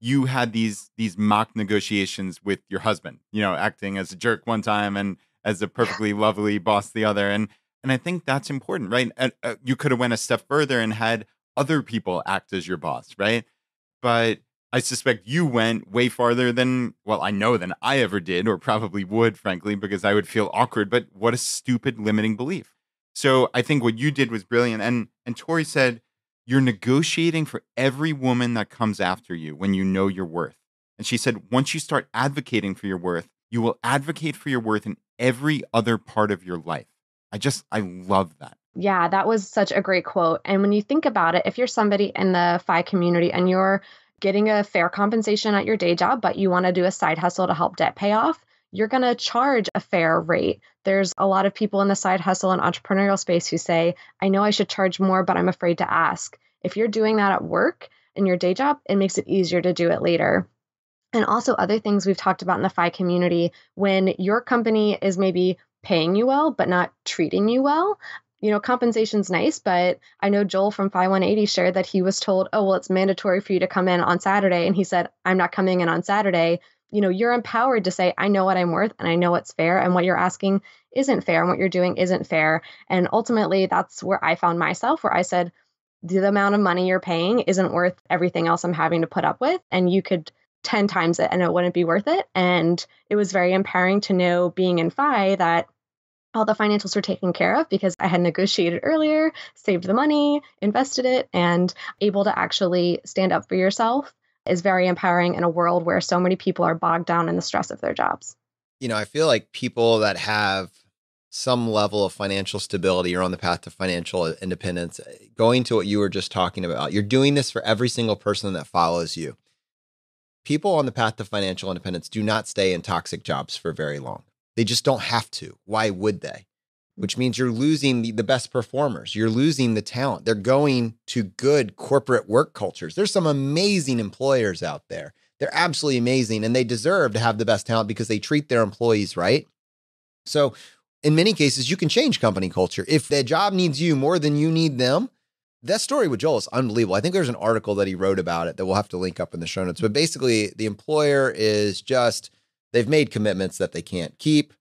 you had these mock negotiations with your husband, acting as a jerk one time and as a perfectly lovely boss the other. And I think that's important, right? And you could have went a step further and had other people act as your boss, right? But I suspect you went way farther than, well, I know than I ever did, or probably would, frankly, because I would feel awkward. But what a stupid limiting belief. So I think what you did was brilliant. And Tori said, you're negotiating for every woman that comes after you when you know your worth. And she said, once you start advocating for your worth, you will advocate for your worth in every other part of your life. I love that. Yeah, that was such a great quote. And when you think about it, if you're somebody in the FI community and you're getting a fair compensation at your day job, but you want to do a side hustle to help debt pay off, you're going to charge a fair rate. There's a lot of people in the side hustle and entrepreneurial space who say, I know I should charge more, but I'm afraid to ask. If you're doing that at work in your day job, it makes it easier to do it later. And also other things we've talked about in the FI community, when your company is maybe paying you well, but not treating you well, compensation's nice, but I know Joel from FI 180 shared that he was told, oh, well, it's mandatory for you to come in on Saturday. And he said, I'm not coming in on Saturday. You're empowered to say, I know what I'm worth and I know what's fair, and what you're asking isn't fair and what you're doing isn't fair. And ultimately, that's where I found myself, where I said, the amount of money you're paying isn't worth everything else I'm having to put up with. And you could 10 times it and it wouldn't be worth it. And it was very empowering to know, being in FI, that all the financials were taken care of because I had negotiated earlier, saved the money, invested it, and able to actually stand up for yourself is very empowering in a world where so many people are bogged down in the stress of their jobs. I feel like people that have some level of financial stability are on the path to financial independence. Going to what you were just talking about, you're doing this for every single person that follows you. People on the path to financial independence do not stay in toxic jobs for very long. They just don't have to. Why would they? Which means you're losing the best performers. You're losing the talent. They're going to good corporate work cultures. There's some amazing employers out there. They're absolutely amazing, and they deserve to have the best talent because they treat their employees right. So in many cases, you can change company culture. If the job needs you more than you need them, that story with Joel is unbelievable. I think there's an article that he wrote about it that we'll have to link up in the show notes. But basically, the employer is just, they've made commitments that they can't keep.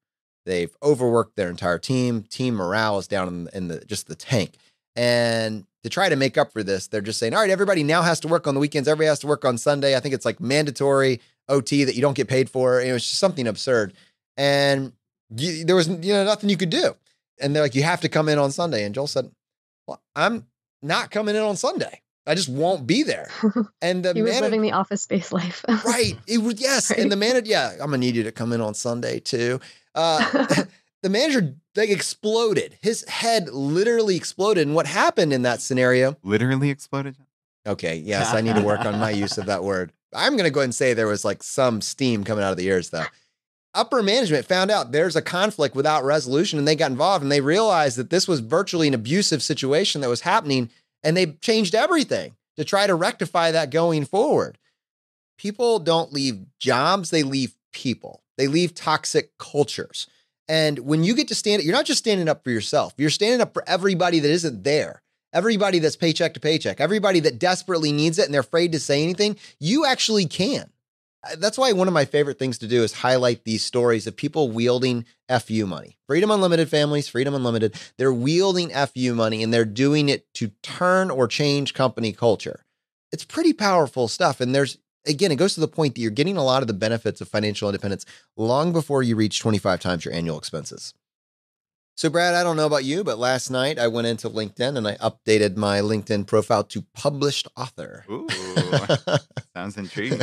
They've overworked their entire team. Team morale is down in the tank. And to try to make up for this, they're just saying, all right, everybody now has to work on the weekends. Everybody has to work on Sunday. I think it's like mandatory OT that you don't get paid for. It was just something absurd. And there was nothing you could do. And they're like, you have to come in on Sunday. And Joel said, well, I'm not coming in on Sunday. I just won't be there. And he was living the office space life. Right. It was, yes. Right? And the manager, I'm going to need you to come in on Sunday too. The manager exploded. His head literally exploded. And what happened in that scenario? Literally exploded? Okay. Yes. I need to work on my use of that word. I'm going to go ahead and say there was like some steam coming out of the ears though. Upper management found out there's a conflict without resolution, and they got involved, and they realized that this was virtually an abusive situation that was happening. And they changed everything to try to rectify that going forward. People don't leave jobs. They leave people. They leave toxic cultures. And when you get to stand, you're not just standing up for yourself. You're standing up for everybody that isn't there. Everybody that's paycheck to paycheck. Everybody that desperately needs it and they're afraid to say anything. You actually can. That's why one of my favorite things to do is highlight these stories of people wielding FU money. Freedom Unlimited families, Freedom Unlimited, they're wielding FU money and they're doing it to turn or change company culture. It's pretty powerful stuff. And again, it goes to the point that you're getting a lot of the benefits of financial independence long before you reach 25 times your annual expenses. So Brad, I don't know about you, but last night I went into LinkedIn and I updated my LinkedIn profile to published author. Ooh, sounds intriguing.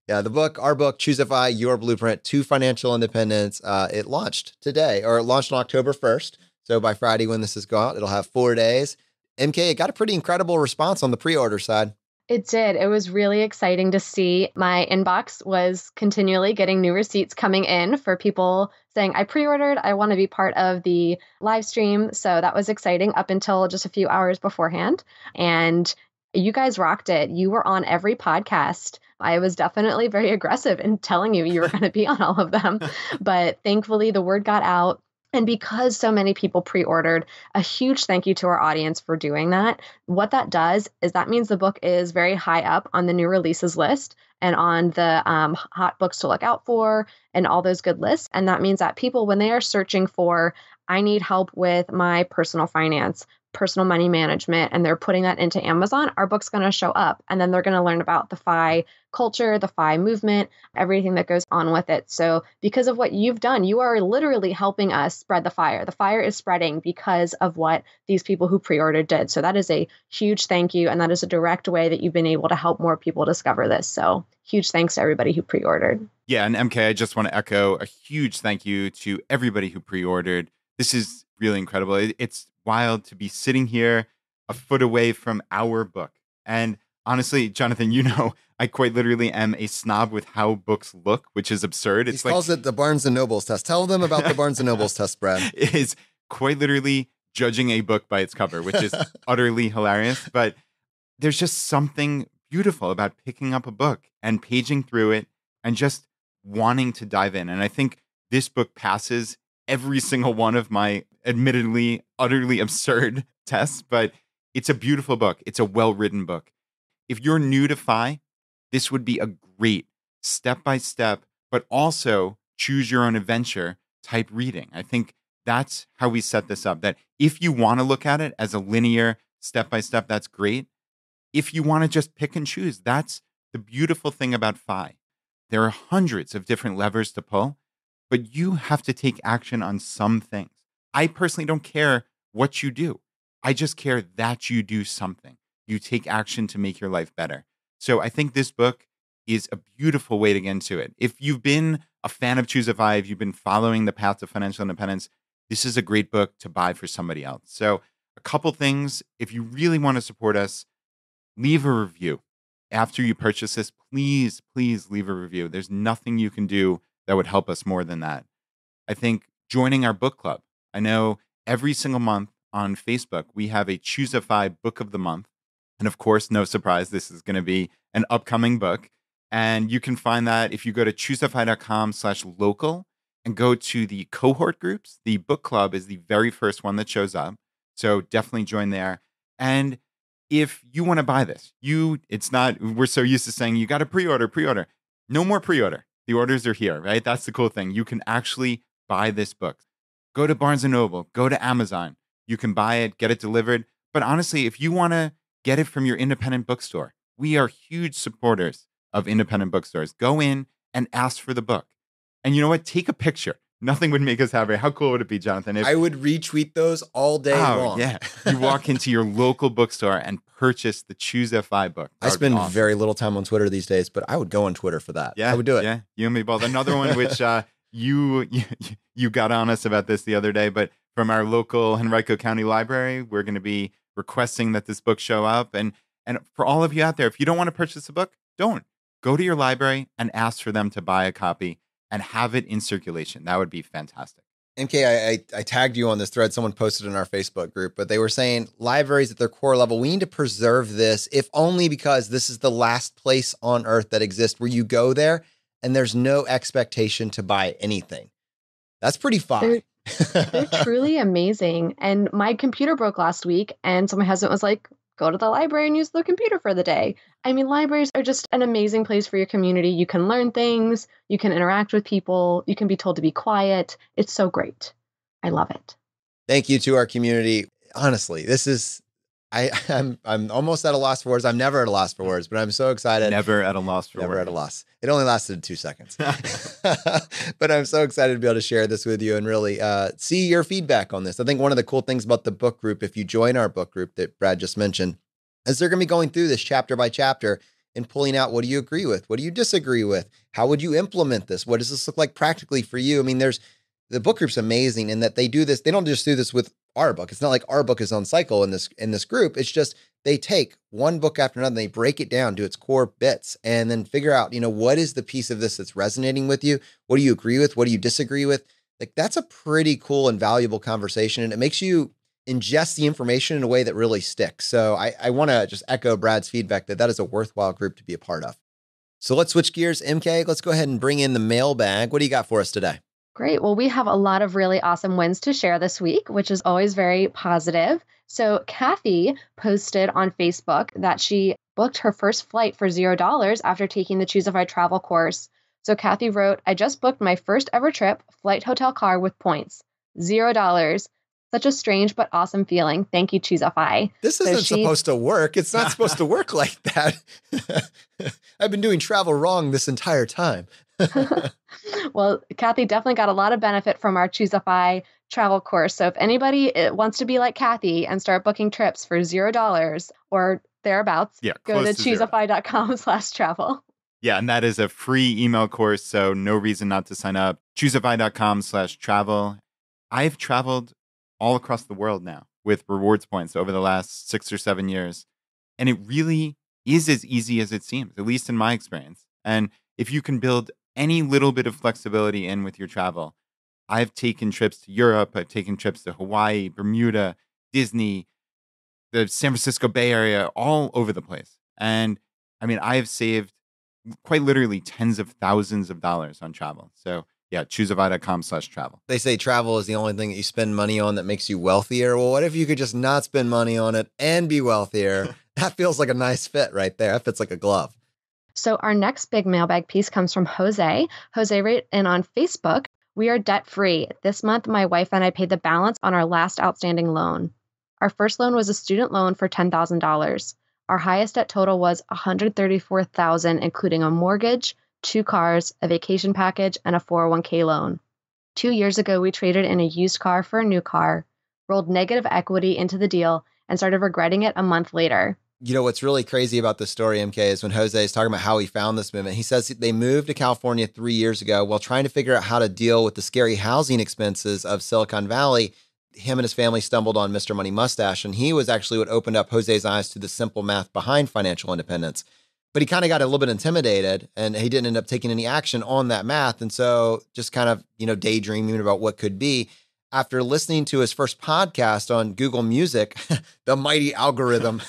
Yeah, our book, Choose FI, Your Blueprint to Financial Independence, it launched today, or it launched on October 1st. So by Friday when this is gone, it'll have 4 days. MK, it got a pretty incredible response on the pre-order side. It did. It was really exciting to see. My inbox was continually getting new receipts coming in for people saying, I pre-ordered, I want to be part of the live stream. So that was exciting up until just a few hours beforehand. And you guys rocked it. You were on every podcast. I was definitely very aggressive in telling you were going to be on all of them. But thankfully, the word got out. And because so many people pre-ordered, a huge thank you to our audience for doing that. What that does is that means the book is very high up on the new releases list and on the hot books to look out for and all those good lists. And that means that people, when they are searching for, I need help with my personal finance, personal money management, and they're putting that into Amazon, our book's going to show up. And then they're going to learn about the FI culture, the FI movement, everything that goes on with it. So because of what you've done, you are literally helping us spread the fire. The fire is spreading because of what these people who pre-ordered did. So that is a huge thank you. And that is a direct way that you've been able to help more people discover this. So huge thanks to everybody who pre-ordered. Yeah, and MK, I just want to echo a huge thank you to everybody who pre-ordered. This is really incredible. It's wild to be sitting here a foot away from our book. And honestly, Jonathan, I quite literally am a snob with how books look, which is absurd. He calls it the Barnes & Noble's test. Tell them about the Barnes & Noble's test, Brad. It is quite literally judging a book by its cover, which is utterly hilarious. But there's just something beautiful about picking up a book and paging through it and just wanting to dive in. And I think this book passes every single one of my admittedly utterly absurd tests, but it's a beautiful book. It's a well-written book. If you're new to FI, this would be a great step-by-step, but also choose your own adventure type reading. I think that's how we set this up, that if you want to look at it as a linear step-by-step, that's great. If you want to just pick and choose, that's the beautiful thing about FI. There are hundreds of different levers to pull, but you have to take action on some things. I personally don't care what you do. I just care that you do something. You take action to make your life better. So I think this book is a beautiful way to get into it. If you've been a fan of Choose a FI, if you've been following the path to financial independence, this is a great book to buy for somebody else. So a couple things, if you really want to support us, leave a review. After you purchase this, please leave a review. There's nothing you can do that would help us more than that. I think joining our book club. I know every single month on Facebook, we have a Choose a FI book of the month. And of course, no surprise, this is going to be an upcoming book. And you can find that if you go to chooseafi.com/local and go to the cohort groups. The book club is the very first one that shows up. So definitely join there. And if you want to buy this, we're so used to saying you got to pre-order. No more pre-order. The orders are here, right? That's the cool thing. You can actually buy this book. Go to Barnes & Noble, go to Amazon. You can buy it, get it delivered. But honestly, if you want to get it from your independent bookstore, we are huge supporters of independent bookstores. Go in and ask for the book. And you know what? Take a picture. Nothing would make us happier. How cool would it be, Jonathan? I would retweet those all day long. Yeah. You walk into your local bookstore and purchase the Choose FI book. I spend very little time on Twitter these days, but I would go on Twitter for that. Yeah, I would do it. Yeah, you and me both. Another one which you got on us about this the other day, but from our local Henrico County Library, we're going to be requesting that this book show up. And for all of you out there, if you don't want to purchase a book, don't. Go to your library and ask for them to buy a copy and have it in circulation. That would be fantastic. MK, I tagged you on this thread. Someone posted in our Facebook group, but they were saying libraries at their core level, we need to preserve this, if only because this is the last place on earth that exists where you go there and there's no expectation to buy anything. That's pretty fine. They're truly amazing. And my computer broke last week, and so my husband was like, go to the library and use the computer for the day. I mean, libraries are just an amazing place for your community. You can learn things, you can interact with people, you can be told to be quiet. It's so great. I love it. Thank you to our community. Honestly, this is, I'm almost at a loss for words. I'm never at a loss for words, but I'm so excited. Never at a loss for words. Never at a loss. It only lasted 2 seconds. But I'm so excited to be able to share this with you and really see your feedback on this. I think one of the cool things about the book group, if you join our book group that Brad just mentioned, is they're going to be going through this chapter by chapter and pulling out, what do you agree with? What do you disagree with? How would you implement this? What does this look like practically for you? I mean, the book group's amazing in that they do this. They don't just do this with our book. It's not like our book is on cycle in this group. It's just they take one book after another, and they break it down to its core bits and then figure out, what is the piece of this that's resonating with you? What do you agree with? What do you disagree with? Like, that's a pretty cool and valuable conversation. And it makes you ingest the information in a way that really sticks. So I want to just echo Brad's feedback that is a worthwhile group to be a part of. So let's switch gears. MK, let's go ahead and bring in the mailbag. What do you got for us today? Great. Well, we have a lot of really awesome wins to share this week, which is always very positive. So, Kathy posted on Facebook that she booked her first flight for $0 after taking the Choosify travel course. So, Kathy wrote, I just booked my first ever trip, flight, hotel, car with points. $0. Such a strange but awesome feeling. Thank you, Choosify. This isn't supposed to work. It's not supposed to work like that. I've been doing travel wrong this entire time. Well, Kathy definitely got a lot of benefit from our Choosify travel course. So if anybody wants to be like Kathy and start booking trips for $0 or thereabouts, go to choosify.com/travel. Yeah, and that is a free email course, so no reason not to sign up. Choosify.com/travel. I've traveled all across the world now with rewards points over the last 6 or 7 years. And it really is as easy as it seems, at least in my experience. And if you can build any little bit of flexibility in with your travel, I've taken trips to Europe, I've taken trips to Hawaii, Bermuda, Disney, the San Francisco Bay Area, all over the place. And I mean, I have saved quite literally tens of thousands of dollars on travel. So yeah, choosify.com/travel. They say travel is the only thing that you spend money on that makes you wealthier. Well, what if you could just not spend money on it and be wealthier? That feels like a nice fit right there. That fits like a glove. So our next big mailbag piece comes from Jose. Jose wrote in on Facebook, we are debt-free. This month, my wife and I paid the balance on our last outstanding loan. Our first loan was a student loan for $10,000. Our highest debt total was $134,000, including a mortgage, 2 cars, a vacation package, and a 401k loan. 2 years ago, we traded in a used car for a new car, rolled negative equity into the deal, and started regretting it a month later. You know, what's really crazy about this story, MK, is when Jose is talking about how he found this movement. He says they moved to California 3 years ago while trying to figure out how to deal with the scary housing expenses of Silicon Valley. Him and his family stumbled on Mr. Money Mustache, and he was actually what opened up Jose's eyes to the simple math behind financial independence. But he kind of got a little bit intimidated, and he didn't end up taking any action on that math. And so just kind of, daydreaming about what could be. After listening to his first podcast on Google Music, the mighty algorithm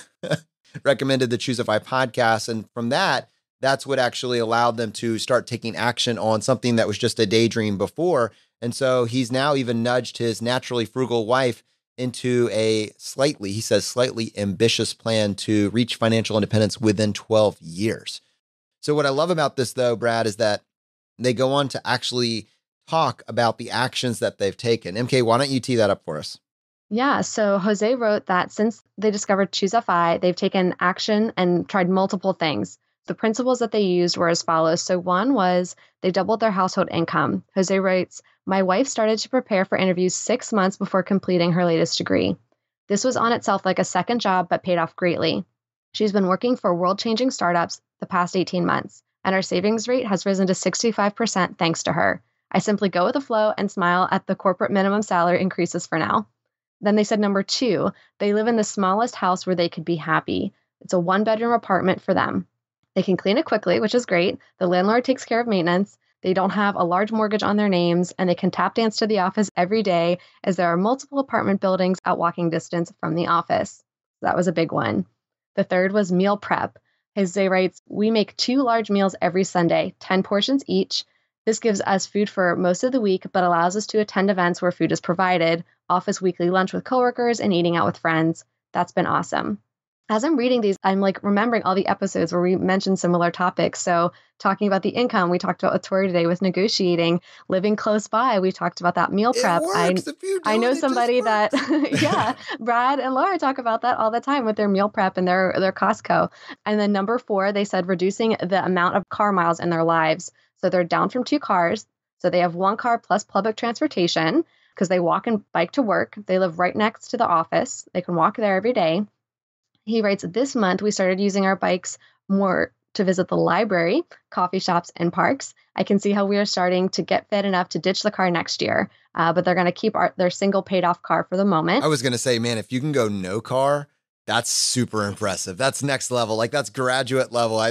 recommended the Choosify podcast. And from that's what actually allowed them to start taking action on something that was just a daydream before. And so he's now even nudged his naturally frugal wife into a slightly ambitious plan to reach financial independence within 12 years. So what I love about this, though, Brad, is that they go on to actually talk about the actions that they've taken. MK, why don't you tee that up for us? Yeah, so Jose wrote that since they discovered Choosify, they've taken action and tried multiple things. The principles that they used were as follows. So one was they doubled their household income. Jose writes, my wife started to prepare for interviews 6 months before completing her latest degree. This was on itself like a second job, but paid off greatly. She's been working for world-changing startups the past 18 months, and our savings rate has risen to 65% thanks to her. I simply go with the flow and smile at the corporate minimum salary increases for now. Then they said number 2, they live in the smallest house where they could be happy. It's a 1-bedroom apartment for them. They can clean it quickly, which is great. The landlord takes care of maintenance. They don't have a large mortgage on their names, and they can tap dance to the office every day as there are multiple apartment buildings at walking distance from the office. That was a big one. The third was meal prep. Jose writes, we make 2 large meals every Sunday, 10 portions each. This gives us food for most of the week, but allows us to attend events where food is provided, office weekly lunch with coworkers, and eating out with friends. That's been awesome. As I'm reading these, I'm remembering all the episodes where we mentioned similar topics. So talking about the income, we talked about with Tori today with negotiating, living close by. We talked about that meal prep. I know somebody that, yeah, Brad and Laura talk about that all the time with their meal prep and their Costco. And then number 4, they said reducing the amount of car miles in their lives. So they're down from 2 cars. So they have 1 car plus public transportation because they walk and bike to work. They live right next to the office. They can walk there every day. He writes, this month we started using our bikes more to visit the library, coffee shops, and parks. I can see how we are starting to get fit enough to ditch the car next year, but they're going to keep their single paid off car for the moment. I was going to say, man, if you can go no car, that's super impressive. That's next level. That's graduate level.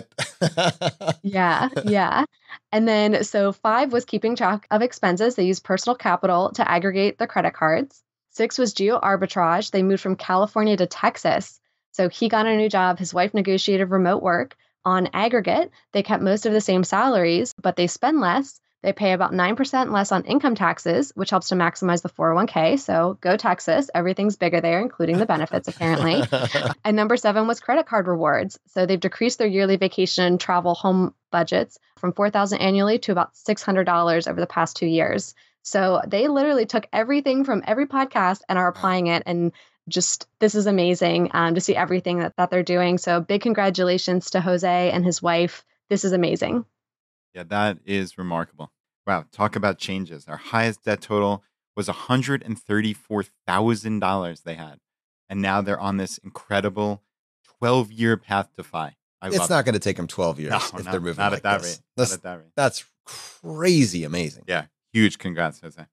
Yeah. And then, so 5 was keeping track of expenses. They use personal capital to aggregate their credit cards. 6 was geo arbitrage. They moved from California to Texas. So he got a new job. His wife negotiated remote work. On aggregate, they kept most of the same salaries, but they spend less. They pay about 9% less on income taxes, which helps to maximize the 401k. So go Texas. Everything's bigger there, including the benefits, apparently. And number 7 was credit card rewards. So they've decreased their yearly vacation travel home budgets from $4,000 annually to about $600 over the past 2 years. So they literally took everything from every podcast and are applying it. And just, this is amazing to see everything that they're doing. So big congratulations to Jose and his wife. This is amazing. Yeah, that is remarkable. Wow, talk about changes. Our highest debt total was $134,000 they had. And now they're on this incredible 12-year path to FI. It's not going to take them 12 years if they're moving like this. Not at that rate. That's crazy amazing. Yeah, huge congrats, Jose.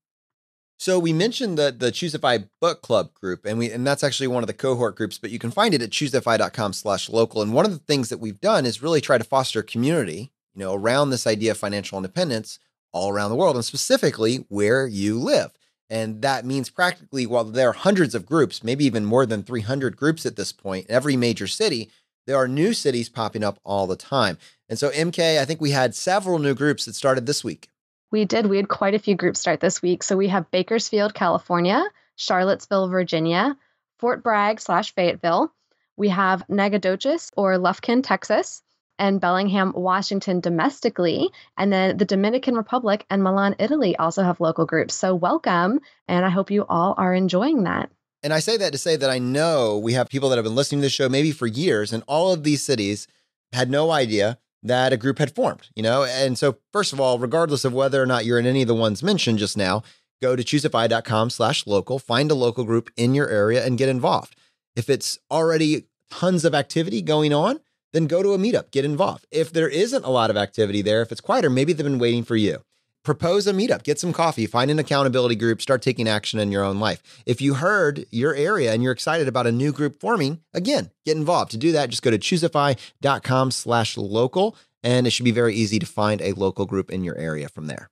So we mentioned the ChooseFI book club group, and that's actually one of the cohort groups, but you can find it at choosefi.com/local. And one of the things that we've done is really try to foster a community, around this idea of financial independence all around the world, and specifically where you live. And that means practically, while there are hundreds of groups, maybe even more than 300 groups at this point, in every major city, there are new cities popping up all the time. And so, MK, I think we had several new groups that started this week. We did. We had quite a few groups start this week. So we have Bakersfield, California, Charlottesville, Virginia, Fort Bragg/Fayetteville. We have Nacogdoches or Lufkin, Texas, and Bellingham, Washington domestically. And then the Dominican Republic and Milan, Italy also have local groups. So welcome. And I hope you all are enjoying that. And I say that to say that I know we have people that have been listening to this show maybe for years, and all of these cities had no idea that a group had formed, And so first of all, regardless of whether or not you're in any of the ones mentioned just now, go to choosefi.com/local, find a local group in your area and get involved. If it's already tons of activity going on, then go to a meetup, get involved. If there isn't a lot of activity there, if it's quieter, maybe they've been waiting for you. Propose a meetup, get some coffee, find an accountability group, start taking action in your own life. If you heard your area and you're excited about a new group forming, again, get involved. To do that, just go to choosefi.com/local, and it should be very easy to find a local group in your area from there.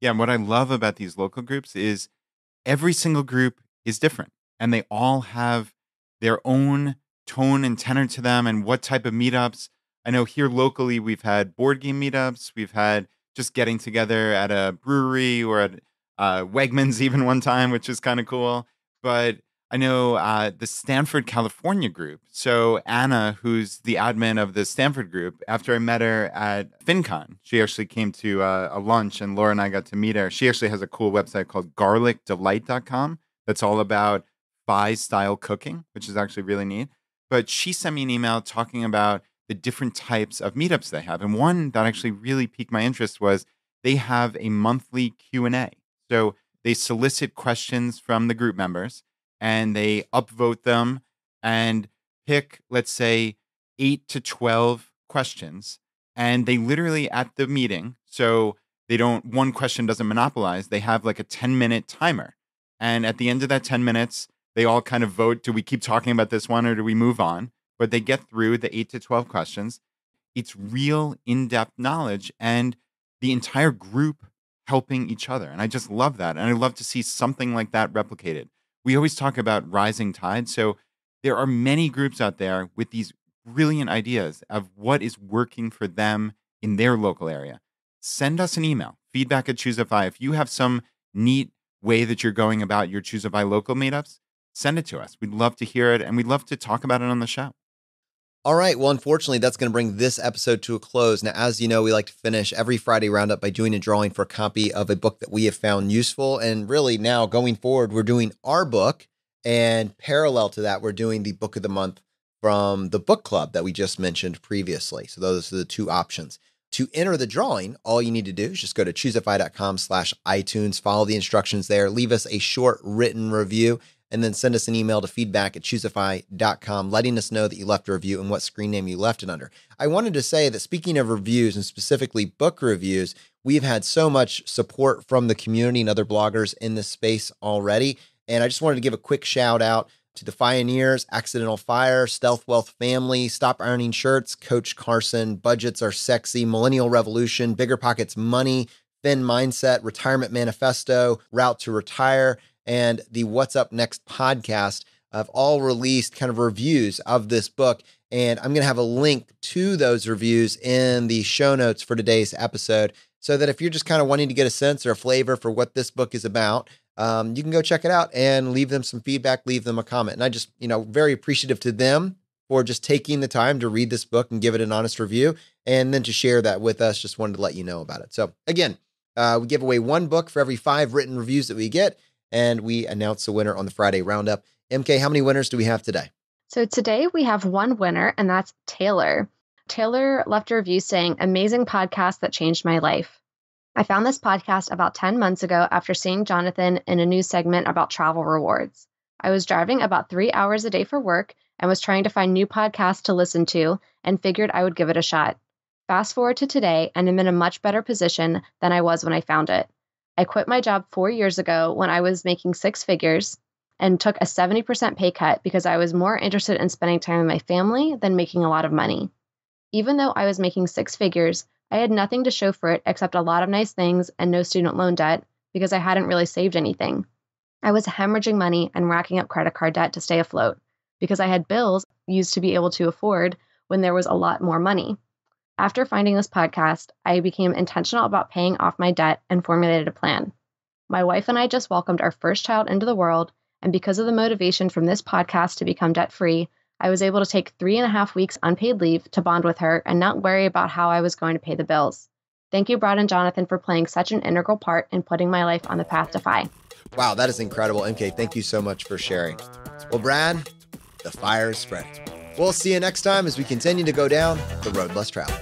Yeah, and what I love about these local groups is every single group is different, and they all have their own tone and tenor to them and what type of meetups. I know here locally, we've had board game meetups. We've had just getting together at a brewery or at Wegmans even one time, which is kind of cool. But I know the Stanford, California group. So Anna, who's the admin of the Stanford group, after I met her at FinCon, she actually came to a lunch and Laura and I got to meet her. She actually has a cool website called garlicdelight.com that's all about FI-style cooking, which is actually really neat. But she sent me an email talking about the different types of meetups they have. And one that actually really piqued my interest was they have a monthly Q&A. So they solicit questions from the group members and they upvote them and pick, let's say, 8 to 12 questions. And they literally at the meeting, so one question doesn't monopolize, they have like a 10-minute timer. And at the end of that 10 minutes, they all kind of vote, do we keep talking about this one or do we move on? But they get through the 8 to 12 questions. It's real in-depth knowledge and the entire group helping each other. And I just love that. And I love to see something like that replicated. We always talk about rising tide. So there are many groups out there with these brilliant ideas of what is working for them in their local area. Send us an email, feedback@ChooseFI. If you have some neat way that you're going about your ChooseFI local meetups, send it to us. We'd love to hear it and we'd love to talk about it on the show. All right. Well, unfortunately, that's going to bring this episode to a close. Now, as you know, we like to finish every Friday roundup by doing a drawing for a copy of a book that we have found useful. And really now going forward, we're doing our book. And parallel to that, we're doing the book of the month from the book club that we just mentioned previously. So those are the two options. To enter the drawing, all you need to do is just go to choosefi.com/iTunes, follow the instructions there, leave us a short written review, and then send us an email to feedback@choosefi.com, letting us know that you left a review and what screen name you left it under. I wanted to say that speaking of reviews and specifically book reviews, we've had so much support from the community and other bloggers in this space already. And I just wanted to give a quick shout out to the Pioneers, Accidental Fire, Stealth Wealth Family, Stop Ironing Shirts, Coach Carson, Budgets Are Sexy, Millennial Revolution, Bigger Pockets Money, Thin Mindset, Retirement Manifesto, Route to Retire, and the What's Up Next podcast have all released kind of reviews of this book. And I'm going to have a link to those reviews in the show notes for today's episode. so that if you're just kind of wanting to get a sense or a flavor for what this book is about, you can go check it out and leave them some feedback, leave them a comment. And I just, very appreciative to them for just taking the time to read this book and give it an honest review, and then to share that with us. Just wanted to let you know about it. So again, we give away one book for every 5 written reviews that we get, and we announce the winner on the Friday roundup. MK, how many winners do we have today? So today we have one winner, and that's Taylor. Taylor left a review saying, "Amazing podcast that changed my life. I found this podcast about 10 months ago after seeing Jonathan in a news segment about travel rewards. I was driving about 3 hours a day for work and was trying to find new podcasts to listen to and figured I would give it a shot. Fast forward to today, and I'm in a much better position than I was when I found it. I quit my job 4 years ago when I was making 6 figures and took a 70% pay cut because I was more interested in spending time with my family than making a lot of money. Even though I was making 6 figures, I had nothing to show for it except a lot of nice things and no student loan debt because I hadn't really saved anything. I was hemorrhaging money and racking up credit card debt to stay afloat because I had bills used to be able to afford when there was a lot more money. After finding this podcast, I became intentional about paying off my debt and formulated a plan. My wife and I just welcomed our first child into the world, and because of the motivation from this podcast to become debt-free, I was able to take 3.5 weeks unpaid leave to bond with her and not worry about how I was going to pay the bills. Thank you, Brad and Jonathan, for playing such an integral part in putting my life on the path to FI." Wow, that is incredible. MK, thank you so much for sharing. Well, Brad, the fire is spreading. We'll see you next time as we continue to go down the road less traveled.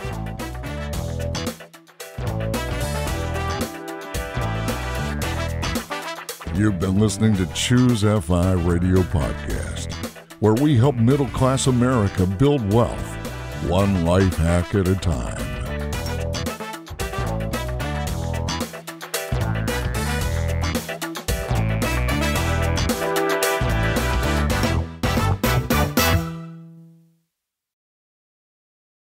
You've been listening to Choose FI Radio Podcast, where we help middle-class America build wealth, one life hack at a time.